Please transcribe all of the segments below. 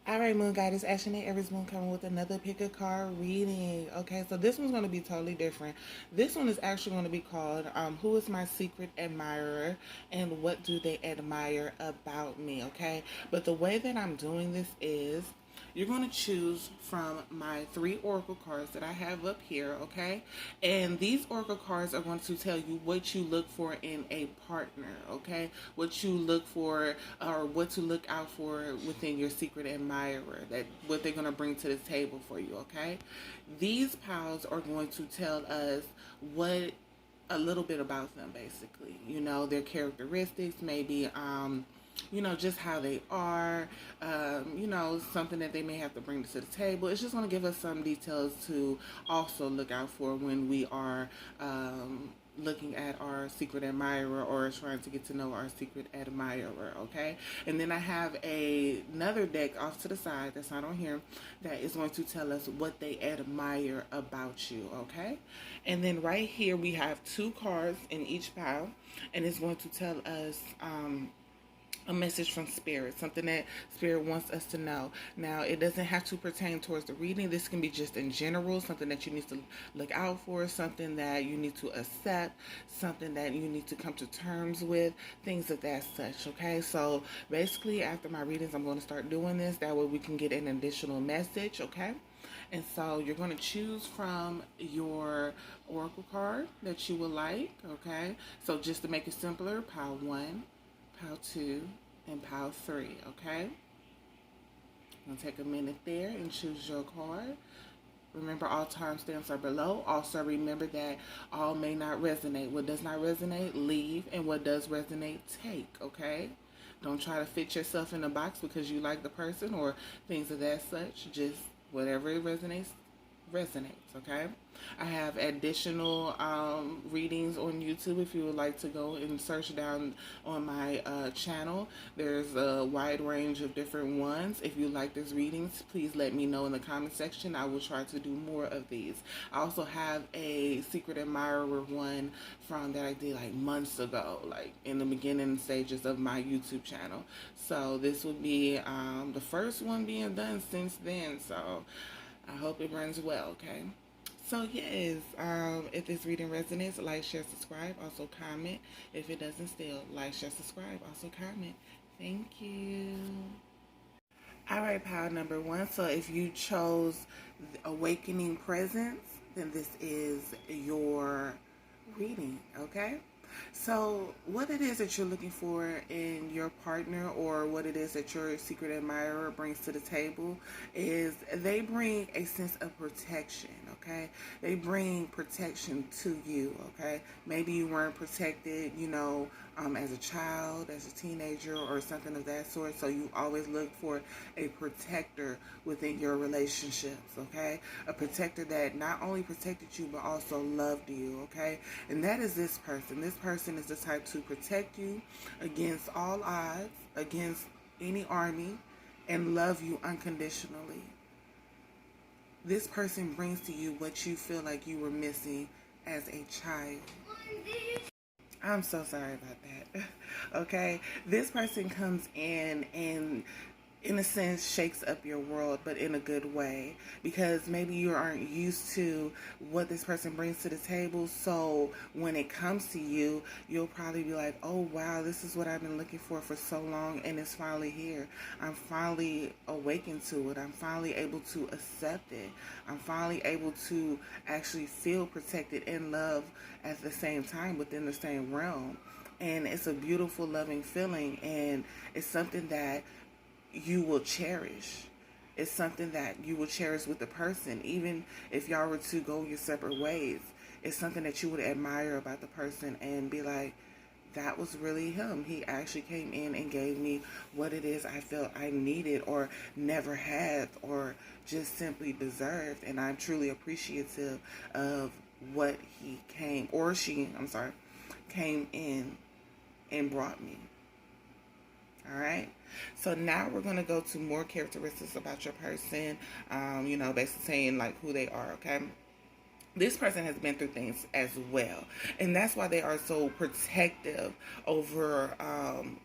Alright, Moon Goddess, Ashley Everest Moon coming with another pick a card reading. Okay, so this one's going to be totally different. This one is actually going to be called Who is My Secret Admirer and What Do They Admire About Me? Okay, but the way that I'm doing this is you're going to choose from my 3 oracle cards that I have up here, okay? And these oracle cards are going to tell you what you look for in a partner, okay? What you look for or what to look out for within your secret admirer, that what they're going to bring to the table for you, okay? These piles are going to tell us what a little bit about them, basically. You know, their characteristics, maybe just how they are, something that they may have to bring to the table. It's just going to give us some details to also look out for when we are looking at our secret admirer or trying to get to know our secret admirer, okay? And then I have another deck off to the side that's not on here that is going to tell us what they admire about you, okay? And then right here we have 2 cards in each pile, and it's going to tell us a message from Spirit, something that Spirit wants us to know. Now, it doesn't have to pertain towards the reading. This can be just in general, something that you need to look out for, something that you need to accept, something that you need to come to terms with, things of that such, okay? So, basically, after my readings, I'm going to start doing this. That way we can get an additional message, okay? And so you're going to choose from your oracle card that you would like, okay? So just to make it simpler, pile 1, pile 2, and pile 3, okay? I'm going to take a minute there and choose your card. Remember, all timestamps are below. Also, remember that all may not resonate. What does not resonate, leave. And what does resonate, take, okay? Don't try to fit yourself in a box because you like the person or things of that such. Just whatever resonates, okay? I have additional readings on YouTube if you would like to go and search down on my channel. There's a wide range of different ones. If you like these readings, please let me know in the comment section. I will try to do more of these. I also have a secret admirer one from that I did like months ago, like in the beginning stages of my YouTube channel. So this will be the first one being done since then. So I hope it runs well, okay? So yes, if this reading resonates, like, share, subscribe, also comment. If it doesn't still, like, share, subscribe, also comment. Thank you. All right, pile number 1. So if you chose Awakening Presence, then this is your reading, okay? So what it is that you're looking for in your partner, or what it is that your secret admirer brings to the table, is they bring a sense of protection, okay? They bring protection to you, okay? Maybe you weren't protected, as a child, as a teenager, or something of that sort, so you always look for a protector within your relationships, okay? A protector that not only protected you, but also loved you, okay? And that is this person. This person is the type to protect you against all odds, against any army, and love you unconditionally. This person brings to you what you feel like you were missing as a child. I'm so sorry about that. Okay? This person comes in a sense, shakes up your world, but in a good way, because maybe you aren't used to what this person brings to the table. So when it comes to you, you'll probably be like, oh wow, this is what I've been looking for so long, and it's finally here. I'm finally awakened to it. I'm finally able to accept it. I'm finally able to actually feel protected and loved at the same time within the same realm. And it's a beautiful, loving feeling, and it's something that you will cherish. It's something that you will cherish with the person, even if y'all were to go your separate ways. It's something that you would admire about the person and be like, that was really him. He actually came in and gave me what it is I felt I needed or never had or just simply deserved. And I'm truly appreciative of what he came, or she, came in and brought me. All right. So now we're going to go to more characteristics about your person, basically saying like who they are, okay? This person has been through things as well, and that's why they are so protective over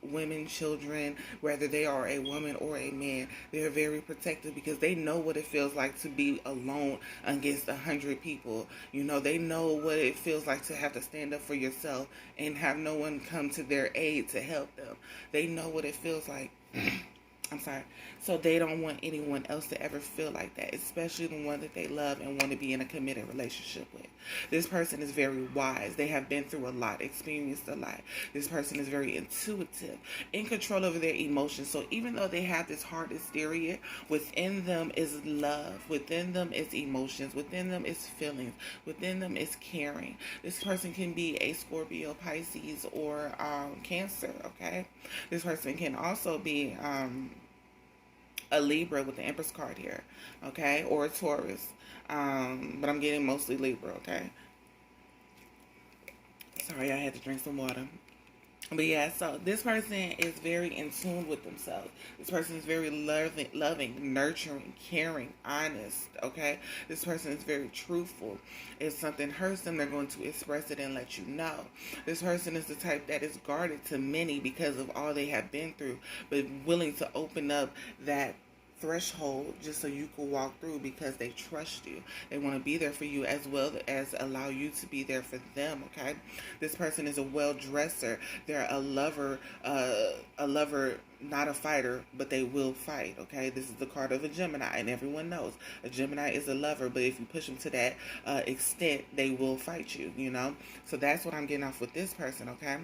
women, children, whether they are a woman or a man. They're very protective because they know what it feels like to be alone against 100 people. They know what it feels like to have to stand up for yourself and have no one come to their aid to help them. They know what it feels like. I'm sorry. So they don't want anyone else to ever feel like that, especially the one that they love and want to be in a committed relationship with. This person is very wise. They have been through a lot, experienced a lot. This person is very intuitive, in control over their emotions. So even though they have this heart exterior, within them is love. Within them is emotions. Within them is feelings. Within them is caring. This person can be a Scorpio, Pisces, or Cancer, okay? This person can also be a Libra with the Empress card here, okay, or a Taurus, but I'm getting mostly Libra, okay. Sorry, I had to drink some water. But yeah, so this person is very in tune with themselves. This person is very loving, nurturing, caring, honest, okay? This person is very truthful. If something hurts them, they're going to express it and let you know. This person is the type that is guarded to many because of all they have been through, but willing to open up that threshold just so you can walk through because they trust you. They want to be there for you as well as allow you to be there for them, okay? This person is a well-dresser. They're a lover, not a fighter, but they will fight, okay? This is the card of a Gemini, and everyone knows a Gemini is a lover, but if you push them to that extent, they will fight you, So that's what I'm getting off with this person, okay?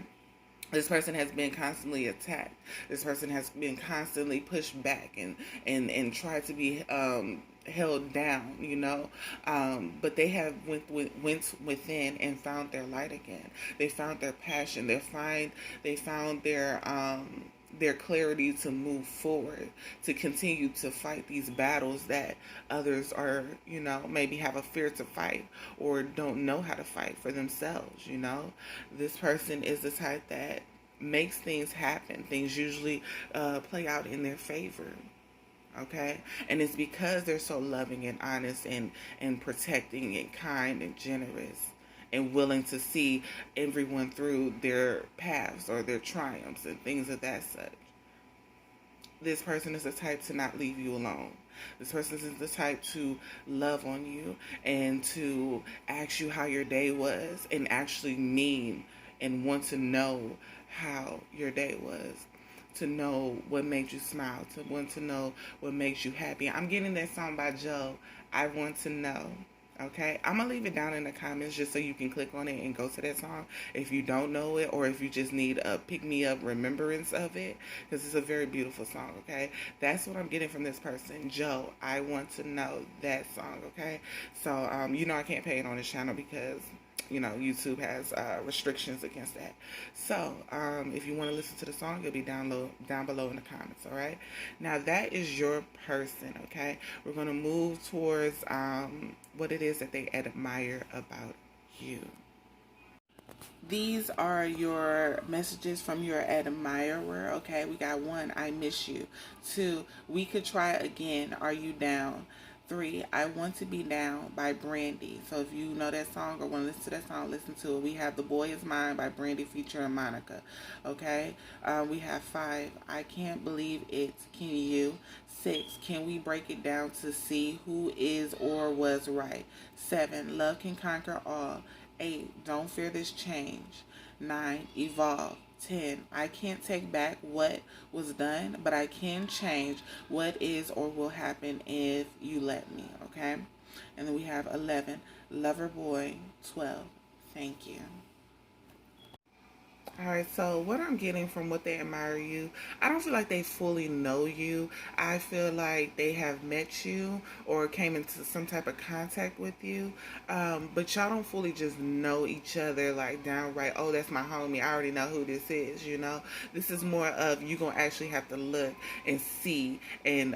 This person has been constantly attacked. This person has been constantly pushed back and tried to be held down, but they have went within and found their light again. They found their passion. They found their clarity to move forward, to continue to fight these battles that others are, maybe have a fear to fight or don't know how to fight for themselves, This person is the type that makes things happen. Things usually play out in their favor. Okay? And it's because they're so loving and honest and protecting and kind and generous and willing to see everyone through their paths or their triumphs and things of that such. This person is the type to not leave you alone. This person is the type to love on you and to ask you how your day was and actually mean and want to know how your day was. To know what made you smile. To want to know what makes you happy. I'm getting that song by Joe, I Want to Know. Okay, I'm going to leave it down in the comments just so you can click on it and go to that song if you don't know it or if you just need a pick-me-up remembrance of it, because it's a very beautiful song, okay? That's what I'm getting from this person, Joe, I Want to Know, that song, okay? So, I can't pay it on this channel because YouTube has restrictions against that. So, if you want to listen to the song, it'll be down below in the comments, all right? Now, that is your person, okay? We're going to move towards what it is that they admire about you. These are your messages from your admirer, okay? We got 1, I miss you. 2, we could try again, are you down? 3, I Want to Be Down by Brandy. So if you know that song or want to listen to that song, listen to it. We have The Boy Is Mine by Brandy featuring Monica. Okay? We have 5, I Can't Believe It. Can you? 6, Can We Break It Down to See Who Is or Was Right? 7, Love Can Conquer All. 8, Don't Fear This Change. 9, Evolve. 10, I can't take back what was done, but I can change what is or will happen if you let me, okay? And then we have 11, Lover Boy. 12, Thank You. Alright, so what I'm getting from what they admire you, I don't feel like they fully know you. I feel like they have met you or came into some type of contact with you. But y'all don't fully just know each other like downright, oh, that's my homie, I already know who this is, This is more of you going to actually have to look and see and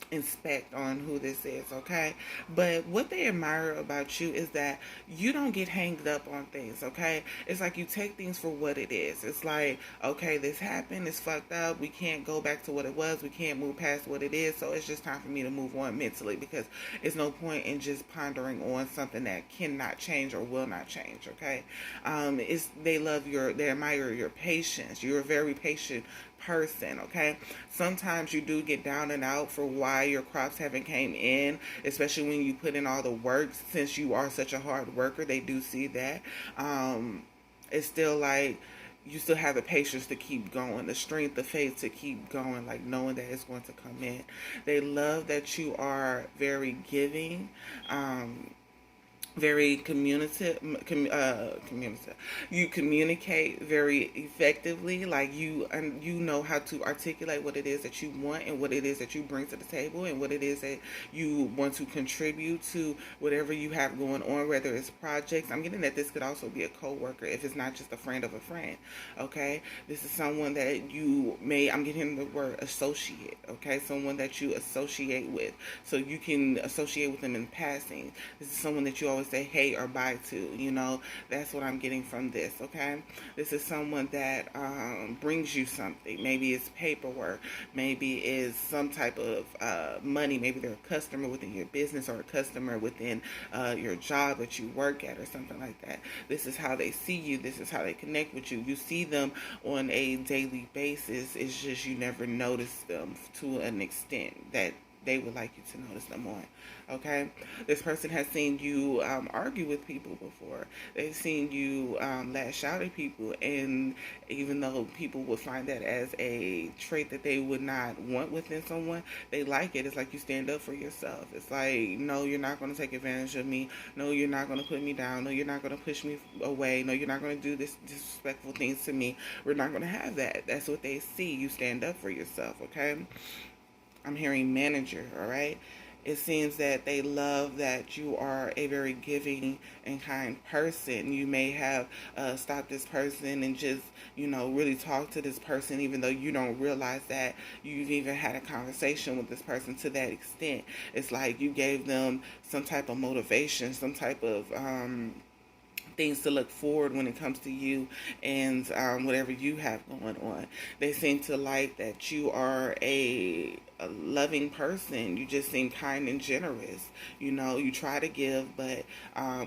inspect on who this is, okay? But what they admire about you is that you don't get hanged up on things, okay? It's like you take things for what it is. It's like, okay, this happened, it's fucked up, we can't go back to what it was, we can't move past what it is, so it's just time for me to move on mentally, because it's no point in just pondering on something that cannot change or will not change, okay? They admire your patience. You're a very patient person, okay? Sometimes you do get down and out for why your crops haven't came in, especially when you put in all the work. Since you are such a hard worker, they do see that. It's still like you still have the patience to keep going, the strength, the faith to keep going, like knowing that it's going to come in. They love that you are very giving. Very communicative. You communicate very effectively. Like you know how to articulate what it is that you want and what it is that you bring to the table and what it is that you want to contribute to whatever you have going on, whether it's projects. I'm getting that this could also be a coworker if it's not just a friend of a friend. Okay, this is someone that you may. I'm getting the word associate. Okay, someone that you associate with, so you can associate with them in passing. This is someone that you always say hey or bye to. That's what I'm getting from this, okay? This is someone that brings you something. Maybe it's paperwork. Maybe it's some type of money. Maybe they're a customer within your business or a customer within your job that you work at or something like that. This is how they see you. This is how they connect with you. You see them on a daily basis. It's just you never notice them to an extent that they would like you to notice them on. Okay, this person has seen you argue with people before. They've seen you lash out at people, and even though people would find that as a trait that they would not want within someone, they like it. It's like you stand up for yourself. It's like, no, you're not going to take advantage of me. No, you're not going to put me down. No, you're not going to push me away. No, you're not going to do this disrespectful things to me. We're not going to have that. That's what they see. You stand up for yourself, okay? I'm hearing manager, all right? It seems that they love that you are a very giving and kind person. You may have stopped this person and just, really talk to this person, even though you don't realize that you've even had a conversation with this person to that extent. It's like you gave them some type of motivation, some type of things to look forward when it comes to you and whatever you have going on. They seem to like that you are a loving person. You just seem kind and generous. You try to give, but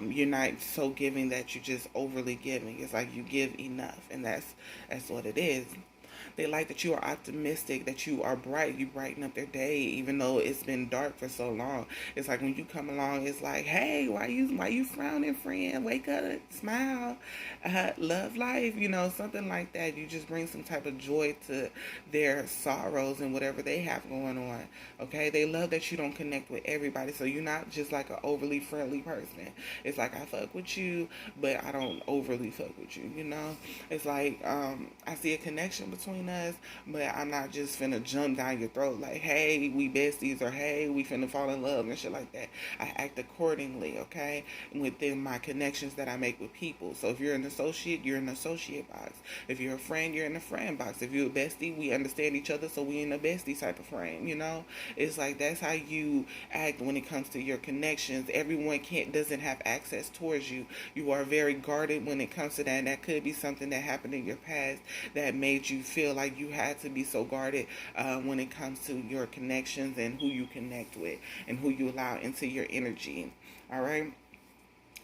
you're not so giving that you're just overly giving. It's like you give enough, and that's what it is. They like that you are optimistic, that you are bright. You brighten up their day, even though it's been dark for so long. It's like when you come along, it's like, hey, why you frowning, friend? Wake up, smile, love life. Something like that. You just bring some type of joy to their sorrows and whatever they have going on. Okay, they love that you don't connect with everybody, so you're not just like an overly friendly person. It's like I fuck with you, but I don't overly fuck with you. It's like I see a connection between us, but I'm not just finna jump down your throat like, hey, we besties, or hey, we finna fall in love and shit like that. I act accordingly, okay, within my connections that I make with people. So if you're an associate, you're in the associate box. If you're a friend, you're in the friend box. If you're a bestie, we understand each other, so we in a bestie type of frame. It's like that's how you act when it comes to your connections. Everyone doesn't have access towards you. You are very guarded when it comes to that, and that could be something that happened in your past that made you feel like you had to be so guarded when it comes to your connections and who you connect with and who you allow into your energy. All right?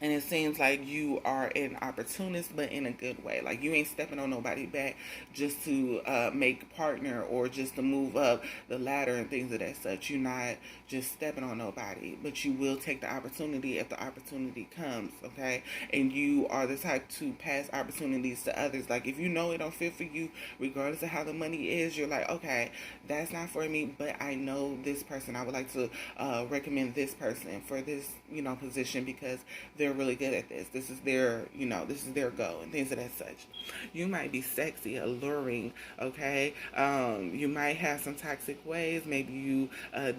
And it seems like you are an opportunist, but in a good way. Like you ain't stepping on nobody back just to make partner or just to move up the ladder and things of that such. You're not just stepping on nobody, but you will take the opportunity if the opportunity comes, okay? And you are the type to pass opportunities to others. Like if you know it don't fit for you, regardless of how the money is, you're like, okay, that's not for me, but I know this person. I would like to recommend this person for this, position because they're they're really good at this. This is their, this is their go and things of that such. You might be sexy, alluring, okay? You might have some toxic ways. Maybe you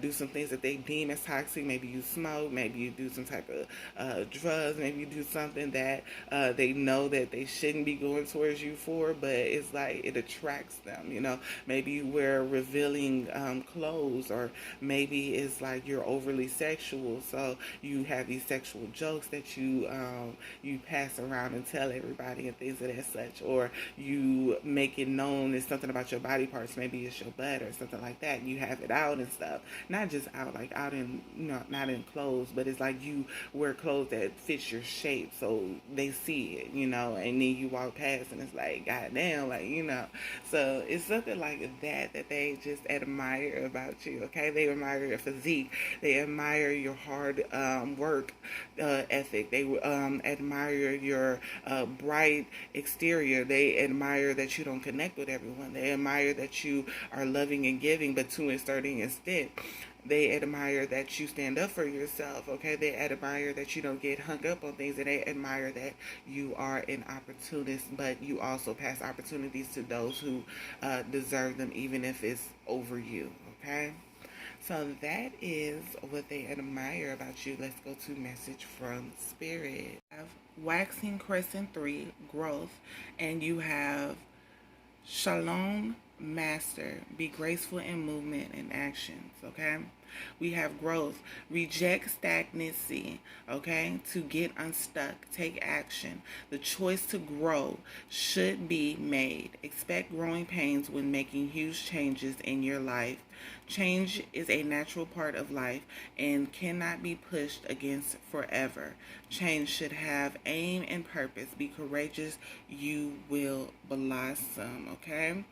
do some things that they deem as toxic. Maybe you smoke. Maybe you do some type of drugs. Maybe you do something that they know that they shouldn't be going towards you for, but it's like it attracts them, Maybe you wear revealing clothes, or maybe it's like you're overly sexual, so you have these sexual jokes that you pass around and tell everybody and things of that such, or you make it known it's something about your body parts. Maybe it's your butt or something like that. You have it out and stuff, not just out, like out in, not in clothes, but it's like you wear clothes that fits your shape, so they see it, and then you walk past and it's like, goddamn, like, so it's something like that they just admire about you, okay? They admire your physique, they admire your hard work ethic, they admire your bright exterior, they admire that you don't connect with everyone, they admire that you are loving and giving, but to a certain extent. They admire that you stand up for yourself, okay? They admire that you don't get hung up on things, and they admire that you are an opportunist, but you also pass opportunities to those who deserve them, even if it's over you, okay? So that is what they admire about you. Let's go to message from Spirit. You have Waxing Crescent 3, Growth, and you have Shalom Master, be graceful in movement and actions, okay? We have growth, reject stagnancy, okay? To get unstuck, take action. The choice to grow should be made. Expect growing pains when making huge changes in your life. Change is a natural part of life and cannot be pushed against forever. Change should have aim and purpose. Be courageous, you will blossom, okay?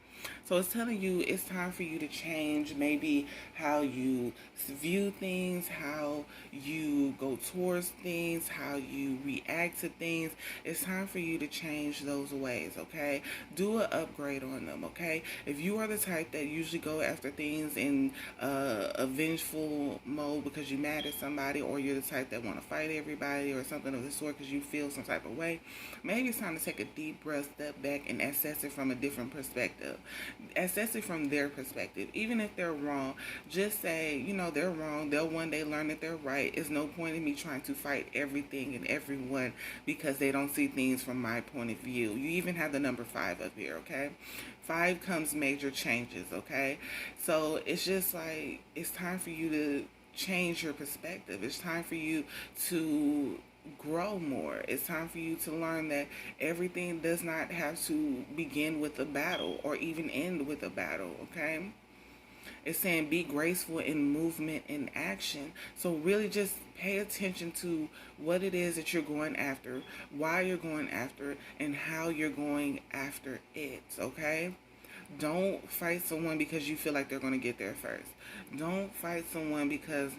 So it's telling you it's time for you to change maybe how you view things, how you go towards things, how you react to things. It's time for you to change those ways, okay? Do an upgrade on them, okay? If you are the type that usually go after things in a vengeful mode because you're mad at somebody, or you're the type that want to fight everybody or something of the sort because you feel some type of way, maybe it's time to take a deep breath, step back, and assess it from a different perspective. Assess it from their perspective. Even if they're wrong, just say, they're wrong. They'll one day learn that they're right. It's no point in me trying to fight everything and everyone because they don't see things from my point of view. You even have the number 5 up here, okay? 5 comes major changes, okay? So it's just like, it's time for you to change your perspective. It's time for you to grow more. It's time for you to learn that everything does not have to begin with a battle or even end with a battle, okay? It's saying be graceful in movement and action. So really just pay attention to what it is that you're going after, why you're going after it, and how you're going after it, okay? Don't fight someone because you feel like they're going to get there first. Don't fight someone because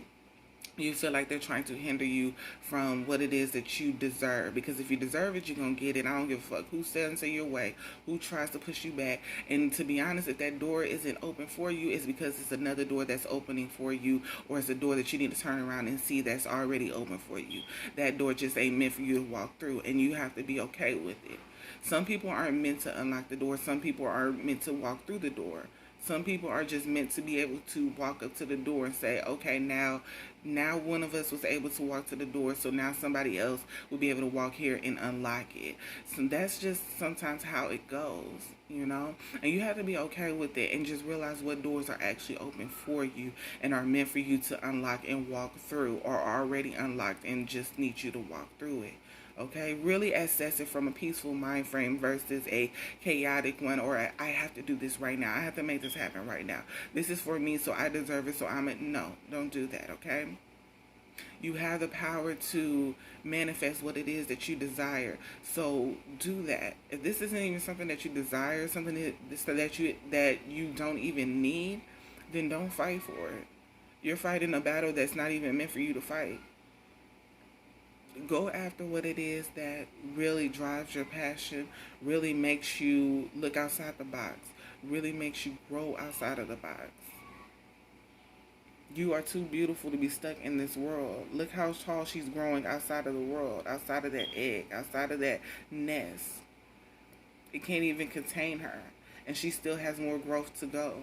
you feel like they're trying to hinder you from what it is that you deserve. Because if you deserve it, you're going to get it. I don't give a fuck who stands in your way, who tries to push you back. And to be honest, if that door isn't open for you, it's because it's another door that's opening for you, or it's a door that you need to turn around and see that's already open for you. That door just ain't meant for you to walk through, and you have to be okay with it. Some people aren't meant to unlock the door. Some people are meant to walk through the door. Some people are just meant to be able to walk up to the door and say, okay, now one of us was able to walk to the door, so now somebody else will be able to walk here and unlock it. So that's just sometimes how it goes, And you have to be okay with it and just realize what doors are actually open for you and are meant for you to unlock and walk through, or are already unlocked and just need you to walk through it. Okay, really assess it from a peaceful mind frame versus a chaotic one, or I have to do this right now. I have to make this happen right now. This is for me, so I deserve it, so no, don't do that, okay? You have the power to manifest what it is that you desire. So do that. If this isn't even something that you desire, something that you don't even need, then don't fight for it. You're fighting a battle that's not even meant for you to fight. Go after what it is that really drives your passion, really makes you look outside the box, really makes you grow outside of the box. You are too beautiful to be stuck in this world. Look how tall she's growing outside of the world, outside of that egg, outside of that nest. It can't even contain her. And she still has more growth to go.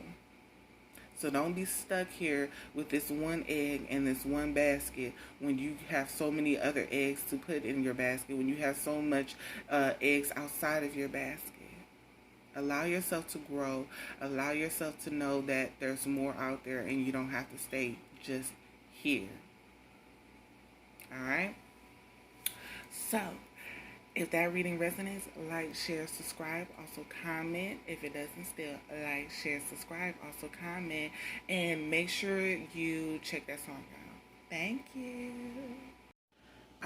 So don't be stuck here with this one egg and this one basket when you have so many other eggs to put in your basket, when you have so much eggs outside of your basket. Allow yourself to grow. Allow yourself to know that there's more out there and you don't have to stay just here. All right? So, if that reading resonates, like, share, subscribe. Also comment. If it doesn't, still like, share, subscribe. Also comment. And make sure you check that song out. Thank you.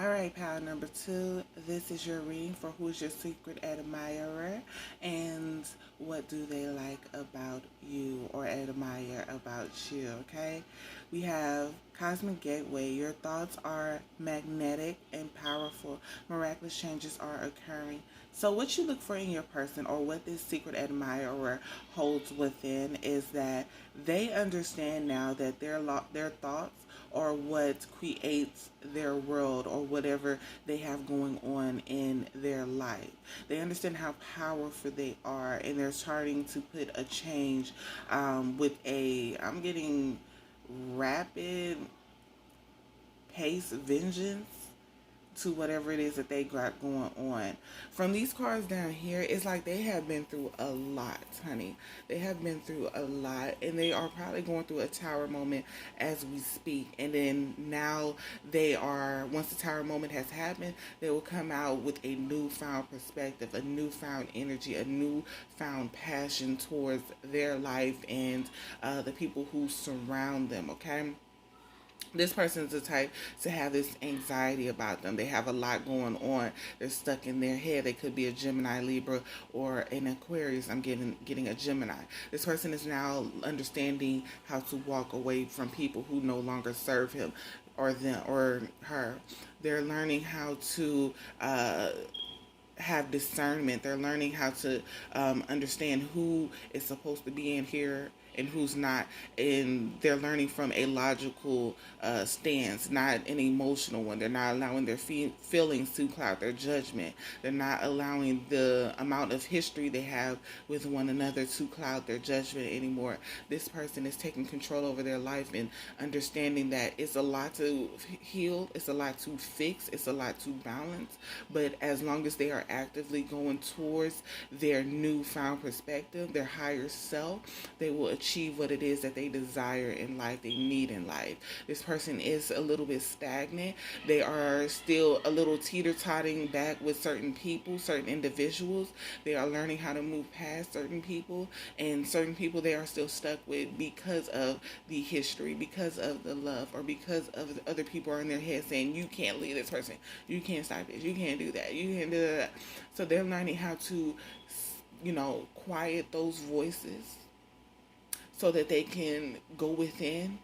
All right, pal number 2. This is your reading for who is your secret admirer and what do they like about you or admire about you, okay? We have Cosmic Gateway. Your thoughts are magnetic and powerful. Miraculous changes are occurring. So what you look for in your person, or what this secret admirer holds within, is that they understand now that their thoughts or what creates their world or whatever they have going on in their life. They understand how powerful they are, and they're starting to put a change with I'm getting rapid pace vengeance to whatever it is that they got going on. From these cards down here, it's like they have been through a lot, honey. They have been through a lot, and they are probably going through a tower moment as we speak. And then now they are, once the tower moment has happened, they will come out with a newfound perspective, a newfound energy, a newfound passion towards their life and the people who surround them, okay? This person is the type to have this anxiety about them. They have a lot going on. They're stuck in their head. They could be a Gemini, Libra, or an Aquarius. I'm getting a Gemini. This person is now understanding how to walk away from people who no longer serve him or them or her. They're learning how to have discernment. They're learning how to understand who is supposed to be in here and who's not, and they're learning from a logical stance, not an emotional one. They're not allowing their feelings to cloud their judgment. They're not allowing the amount of history they have with one another to cloud their judgment anymore. This person is taking control over their life and understanding that it's a lot to heal, it's a lot to fix, it's a lot to balance, but as long as they are actively going towards their newfound perspective, their higher self, they will achieve what it is that they desire in life, they need in life. This person is a little bit stagnant. They are still a little teeter-totting back with certain people, certain individuals. They are learning how to move past certain people, and certain people they are still stuck with because of the history, because of the love, or because of the other people are in their head saying, you can't leave this person, you can't stop this, you can't do that, you can't do that. So they're learning how to, quiet those voices so that they can go within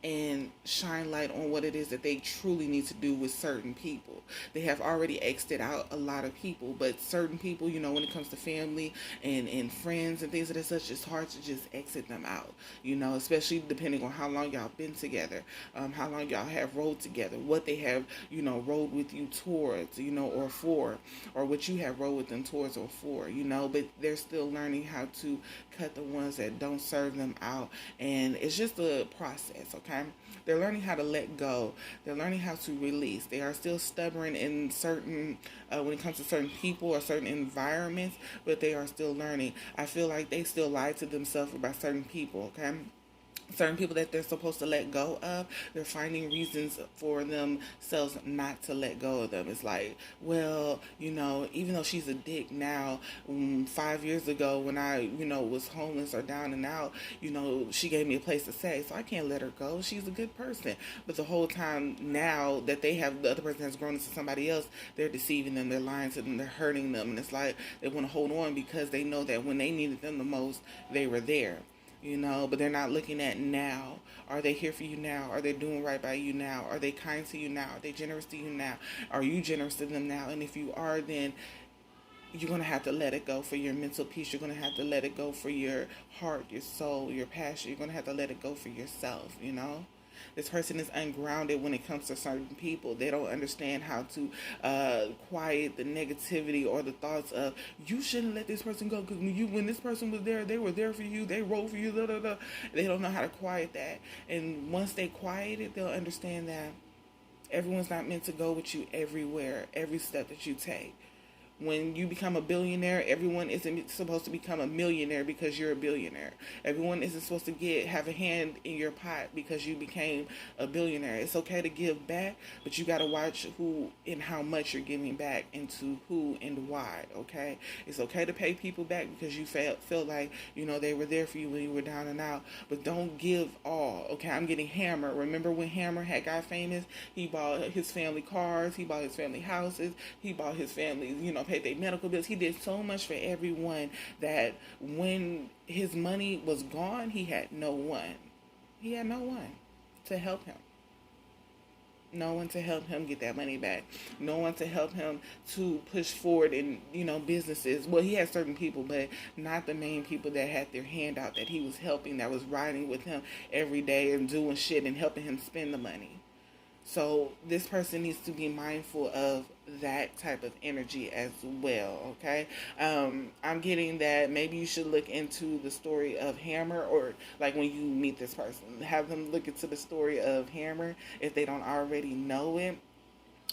and shine light on what it is that they truly need to do with certain people. They have already exited out a lot of people, but certain people, when it comes to family and friends and things of that such, it's hard to just exit them out, especially depending on how long y'all been together, how long y'all have rode together, what they have, rode with you towards, or for, or what you have rode with them towards or for, but they're still learning how to cut the ones that don't serve them out, and it's just a process, okay? They're learning how to let go. They're learning how to release. They are still stubborn in certain, when it comes to certain people or certain environments, but they are still learning. I feel like they still lie to themselves about certain people, okay? Certain people that they're supposed to let go of, they're finding reasons for themselves not to let go of them. It's like, well, even though she's a dick now, 5 years ago when I, was homeless or down and out, she gave me a place to stay, so I can't let her go. She's a good person. But the whole time now that the other person has grown into somebody else, they're deceiving them, they're lying to them, they're hurting them. And it's like they want to hold on because they know that when they needed them the most, they were there. But they're not looking at now. Are they here for you now? Are they doing right by you now? Are they kind to you now? Are they generous to you now? Are you generous to them now? And if you are, then you're going to have to let it go for your mental peace. You're going to have to let it go for your heart, your soul, your passion. You're going to have to let it go for yourself, This person is ungrounded when it comes to certain people. They don't understand how to quiet the negativity or the thoughts of, you shouldn't let this person go, because when this person was there, they were there for you, they wrote for you, da, da, da. They don't know how to quiet that. And once they quiet it, they'll understand that everyone's not meant to go with you everywhere, every step that you take. When you become a billionaire, everyone isn't supposed to become a millionaire because you're a billionaire. Everyone isn't supposed to have a hand in your pot because you became a billionaire. It's okay to give back, but you got to watch who and how much you're giving back, and to who and why, okay? It's okay to pay people back because you feel like, they were there for you when you were down and out, but don't give all, okay? I'm getting Hammer. Remember when Hammer had got famous? He bought his family cars, he bought his family houses, he bought his family, paid their medical bills. He did so much for everyone that when his money was gone, he had no one. He had no one to help him. No one to help him get that money back. No one to help him to push forward in, businesses. Well, he had certain people, but not the main people that had their hand out, that he was helping, that was riding with him every day and doing shit and helping him spend the money. So this person needs to be mindful of that type of energy as well, okay? I'm getting that maybe you should look into the story of Hammer, or like when you meet this person, have them look into the story of Hammer if they don't already know it.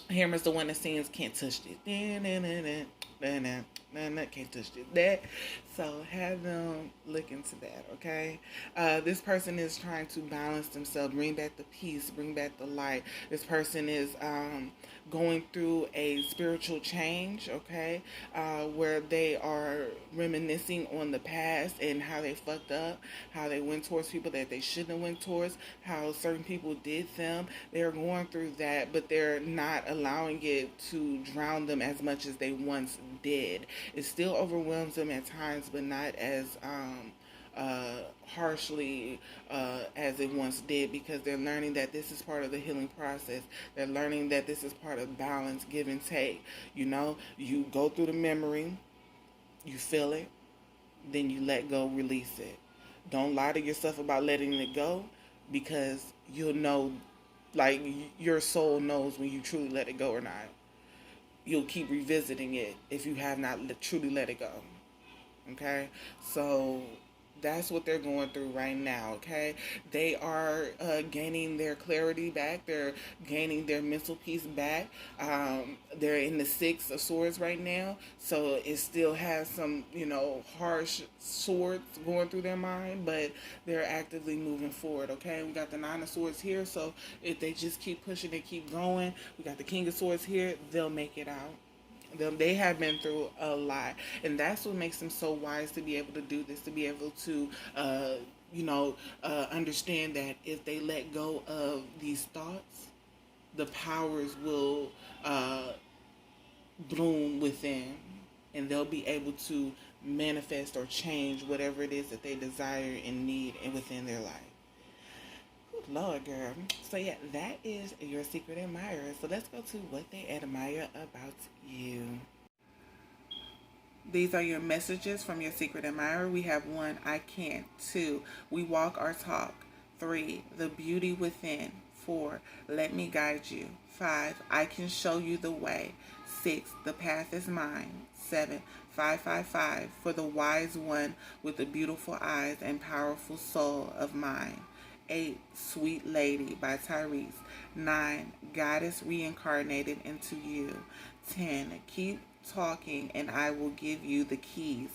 Hammer's the one that sings "Can't Touch It," can't touch that. So have them look into that, okay? This person is trying to balance themselves, bring back the peace, bring back the light. This person is going through a spiritual change, okay? Where they are reminiscing on the past and how they fucked up, how they went towards people that they shouldn't have went towards, how certain people did them. They're going through that, but they're not allowing it to drown them as much as they once did. It still overwhelms them at times, but not as harshly as it once did, because they're learning that this is part of the healing process. They're learning that this is part of balance, give and take. You go through the memory, you feel it, then you let go, release it. Don't lie to yourself about letting it go, because you'll know, like, your soul knows when you truly let it go or not. You'll keep revisiting it if you have not truly let it go. Okay? So that's what they're going through right now, okay? They are gaining their clarity back. They're gaining their mental peace back. They're in the 6 of Swords right now, so it still has some, harsh swords going through their mind, but they're actively moving forward, okay? We got the 9 of Swords here, so if they just keep pushing and keep going, we got the King of Swords here, they'll make it out. They have been through a lot, and that's what makes them so wise to be able to do this, to be able to understand that if they let go of these thoughts, the powers will bloom within, and they'll be able to manifest or change whatever it is that they desire and need within their life. Lord, girl. So yeah, that is your secret admirer. So let's go to what they admire about you. These are your messages from your secret admirer. We have 1, I can't. 2, we walk our talk. 3, the beauty within. 4, let me guide you. 5, I can show you the way. 6, the path is mine. 7, 555, for the wise one with the beautiful eyes and powerful soul of mine. 8, Sweet Lady by Tyrese. 9, Goddess reincarnated into you. 10, Keep talking and I will give you the keys.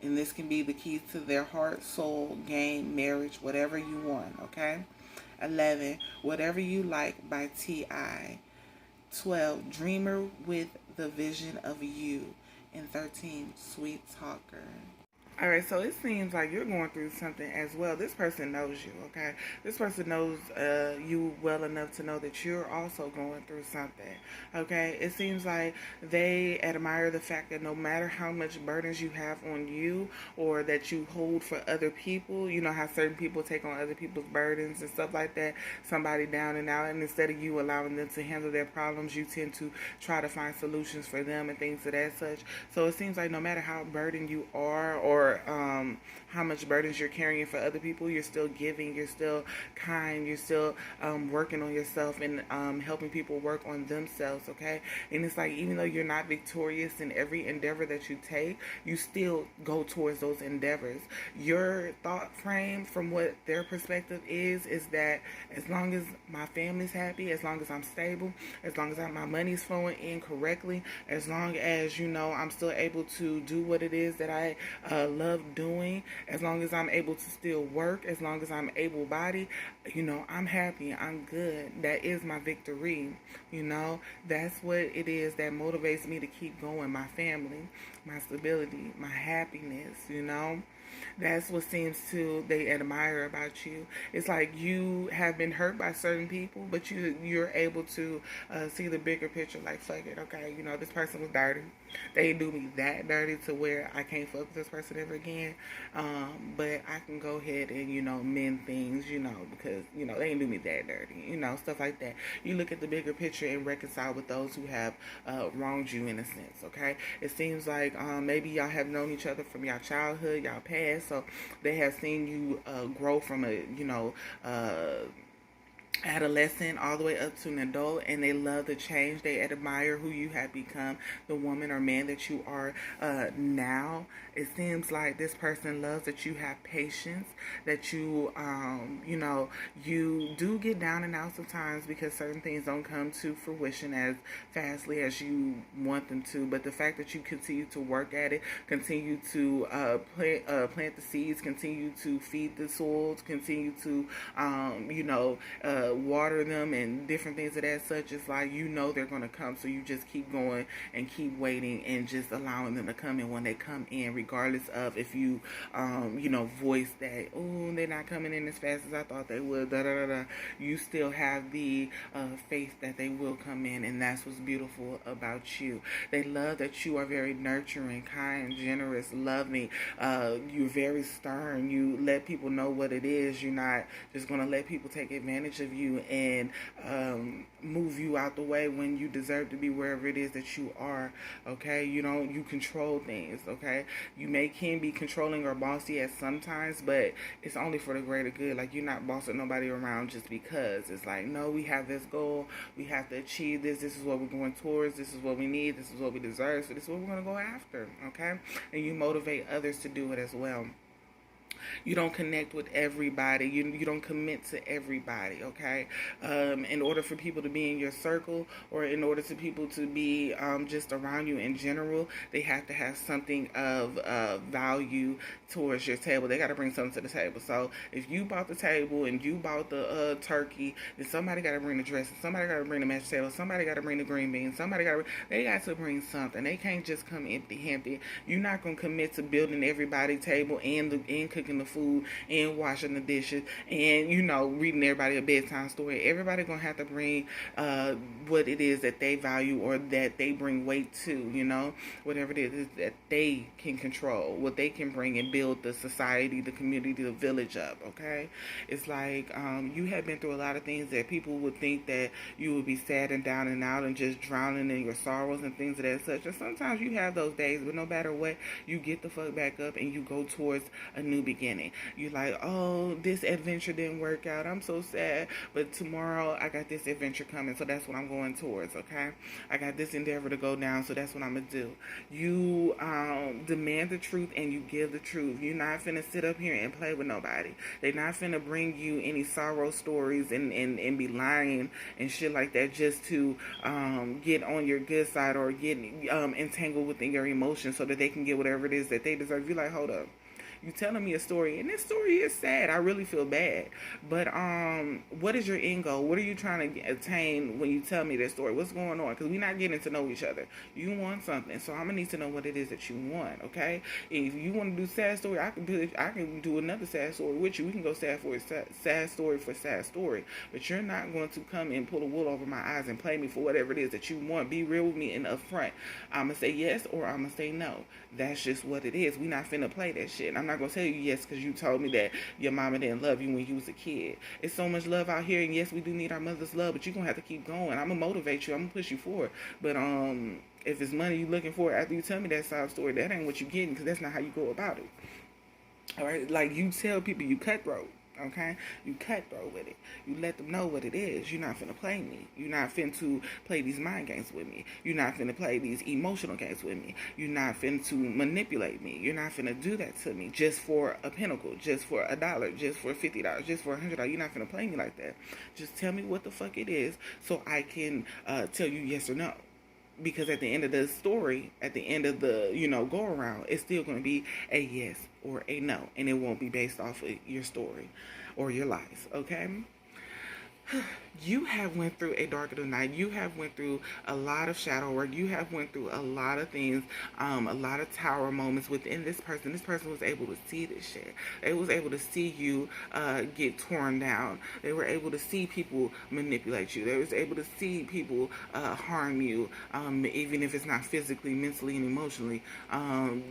And this can be the keys to their heart, soul, game, marriage, whatever you want, okay? 11, Whatever You Like by T.I. 12, Dreamer with the Vision of You. And 13, Sweet Talker. All right, so it seems like you're going through something as well. This person knows you, okay? This person knows you well enough to know that you're also going through something, okay? It seems like they admire the fact that no matter how much burdens you have on you or that you hold for other people, you know how certain people take on other people's burdens and stuff like that, somebody down and out, and instead of you allowing them to handle their problems, you tend to try to find solutions for them and things of that such. So it seems like no matter how burdened you are or for how much burdens you're carrying for other people. You're still giving, you're still kind, you're still working on yourself and helping people work on themselves, okay? And it's like, even though you're not victorious in every endeavor that you take, you still go towards those endeavors. Your thought frame from what their perspective is that as long as my family's happy, as long as I'm stable, as long as my money's flowing in correctly, as long as, I'm still able to do what it is that I love doing, as long as I'm able to still work, as long as I'm able-bodied, I'm happy, I'm good. That is my victory, That's what it is that motivates me to keep going. My family, my stability, my happiness, That's what seems to they admire about you. It's like you have been hurt by certain people, but you're able to see the bigger picture. Like, fuck it, okay, this person was dirty. They do me that dirty to where I can't fuck with this person ever again. But I can go ahead and mend things, because they ain't do me that dirty, stuff like that. You look at the bigger picture and reconcile with those who have wronged you in a sense. Okay, it seems like maybe y'all have known each other from y'all childhood, y'all past, so they have seen you grow from a adolescent all the way up to an adult, and they love the change. They admire who you have become, the woman or man that you are now. It seems like this person loves that you have patience, that you you do get down and out sometimes because certain things don't come to fruition as fastly as you want them to, but the fact that you continue to work at it, continue to plant the seeds, continue to feed the soils, continue to water them and different things of that such, it's like they're going to come, so you just keep going and keep waiting and just allowing them to come in when they come in, regardless of if you voice that, oh, they're not coming in as fast as I thought they would, you still have the faith that they will come in, and that's what's beautiful about you. They love that you are very nurturing, kind, generous, loving. You're very stern. You let people know what it is. You're not just going to let people take advantage of you and move you out the way when you deserve to be wherever it is that you are, okay? You control things, okay? You can be controlling or bossy at sometimes, but it's only for the greater good. Like, you're not bossing nobody around just because. It's like, no, we have this goal, we have to achieve this is what we're going towards, this is what we need, this is what we deserve, so this is what we're going to go after, okay? And you motivate others to do it as well. You don't connect with everybody. You don't commit to everybody, okay? In order for people to be in your circle, or in order for people to be just around you in general, they have to have something of value towards your table. They got to bring something to the table. So if you bought the table and you bought the turkey, then somebody got to bring the dressing. Somebody got to bring the mashed potatoes. Somebody got to bring the green beans. They got to bring something. They can't just come empty-handed. You're not going to commit to building everybody's table and cooking the food and washing the dishes and reading everybody a bedtime story. Everybody gonna have to bring what it is that they value or that they bring weight to, whatever it is that they can control, what they can bring and build the society, the community, the village up, okay? It's like you have been through a lot of things that people would think that you would be sad and down and out and just drowning in your sorrows and things of that such, and sometimes you have those days, but no matter what, you get the fuck back up and you go towards a new beginning. You're like, oh, this adventure didn't work out, I'm so sad, but tomorrow I got this adventure coming, so that's what I'm going towards, okay? I got this endeavor to go down, so that's what I'm gonna do. You demand the truth and you give the truth. You're not finna sit up here and play with nobody. They're not finna bring you any sorrow stories and be lying and shit like that just to get on your good side or get entangled within your emotions so that they can get whatever it is that they deserve. You're like, hold up. You telling me a story, and this story is sad. I really feel bad. But what is your end goal? What are you trying to attain when you tell me this story? What's going on? Because we're not getting to know each other. You want something, so I'm gonna need to know what it is that you want. Okay? If you want to do sad story, I can do another sad story with you. We can go sad story for sad story. But you're not going to come and pull the wool over my eyes and play me for whatever it is that you want. Be real with me and upfront. I'm gonna say yes or I'm gonna say no. That's just what it is. We not finna play that shit. I'm not gonna tell you yes because you told me that your mama didn't love you when you was a kid. It's so much love out here, and yes, we do need our mother's love, but you're gonna have to keep going. I'm gonna motivate you. I'm gonna push you forward. But If it's money you're looking for after you tell me that sob story, that ain't what you're getting, because that's not how you go about it. All right, like, you tell people you cutthroat. Okay, you cutthroat with it. You let them know what it is. You're not finna play me. You're not finna play these mind games with me. You're not finna play these emotional games with me. You're not finna manipulate me. You're not finna do that to me just for a pinnacle, just for $1, just for $50, just for $100. You're not finna play me like that. Just tell me what the fuck it is so I can tell you yes or no. Because at the end of the story, at the end of the, go around, it's still going to be a yes or a no. And it won't be based off of your story or your lies, okay? You have went through a dark of the night. You have went through a lot of shadow work. You have went through a lot of things, a lot of tower moments within this person. This person was able to see this shit. They was able to see you get torn down. They were able to see people manipulate you. They was able to see people harm you, even if it's not physically, mentally, and emotionally.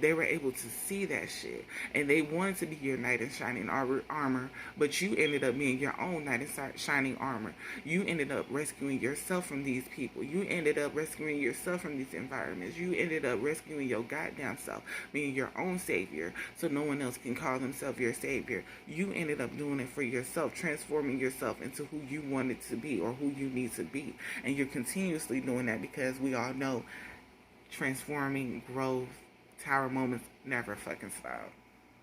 They were able to see that shit. And they wanted to be your knight in shining armor, but you ended up being your own knight in shining armor. You ended up rescuing yourself from these people. You ended up rescuing yourself from these environments. You ended up rescuing your goddamn self, being your own savior, so no one else can call themselves your savior. You ended up doing it for yourself, transforming yourself into who you wanted to be or who you need to be. And you're continuously doing that, because we all know transforming, growth, tower moments never fucking stop.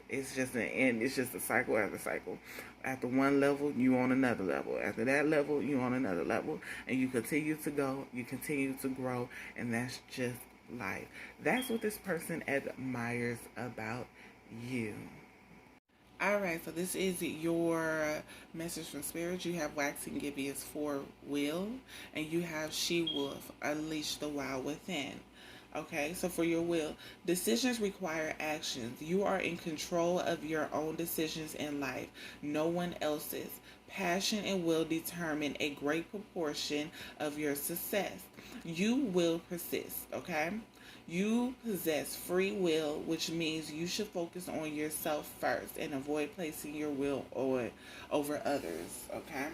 It's just an end. It's just a cycle after cycle. After one level, you on another level. After that level, you on another level. And you continue to go. You continue to grow. And that's just life. That's what this person admires about you. Alright, so this is your message from Spirit. You have Waxing Gibeons for Will. And you have She-Wolf, Unleash the Wild Within. Okay, so for your will, decisions require actions. You are in control of your own decisions in life, no one else's. Passion and will determine a great proportion of your success. You will persist, okay? You possess free will, which means you should focus on yourself first and avoid placing your will over others, okay?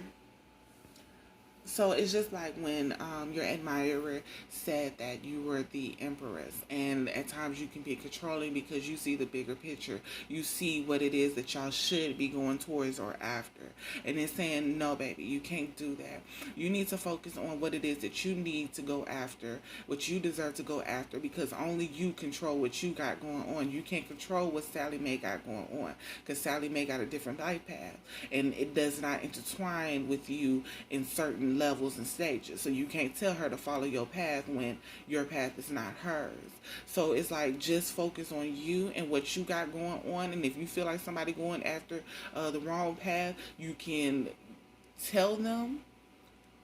So it's just like when your admirer said that you were the empress, and at times you can be controlling because you see the bigger picture. You see what it is that y'all should be going towards or after, and then saying, no baby, you can't do that. You need to focus on what it is that you need to go after, what you deserve to go after, because only you control what you got going on. You can't control what Sally Mae got going on, because Sally Mae got a different life path, and it does not intertwine with you in certain levels and stages. So you can't tell her to follow your path when your path is not hers. So it's like, just focus on you and what you got going on. And if you feel like somebody going after the wrong path, you can tell them,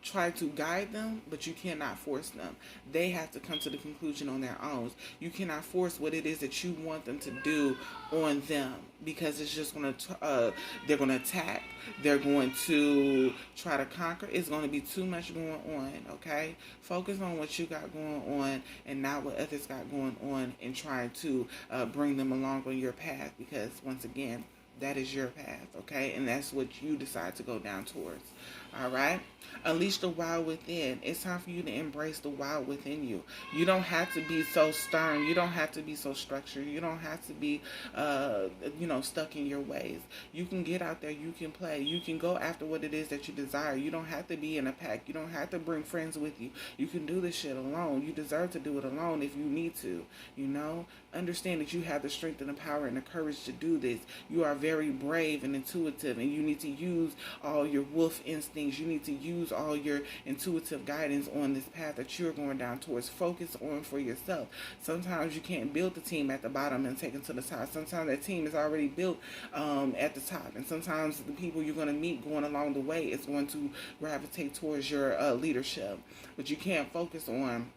try to guide them, but you cannot force them. They have to come to the conclusion on their own. You cannot force what it is that you want them to do on them, because it's just going to, they're going to attack. They're going to try to conquer. It's going to be too much going on, okay? Focus on what you got going on and not what others got going on, and try to bring them along on your path, because once again, that is your path, okay? And that's what you decide to go down towards, all right? Unleash the wild within. It's time for you to embrace the wild within you. You don't have to be so stern. You don't have to be so structured. You don't have to be, stuck in your ways. You can get out there. You can play. You can go after what it is that you desire. You don't have to be in a pack. You don't have to bring friends with you. You can do this shit alone. You deserve to do it alone if you need to, Understand that you have the strength and the power and the courage to do this. You are very brave and intuitive, and you need to use all your wolf instincts. You need to use all your intuitive guidance on this path that you're going down towards. Focus on for yourself. Sometimes you can't build the team at the bottom and take them to the top. Sometimes that team is already built at the top, and sometimes the people you're going to meet going along the way is going to gravitate towards your leadership. But you can't focus on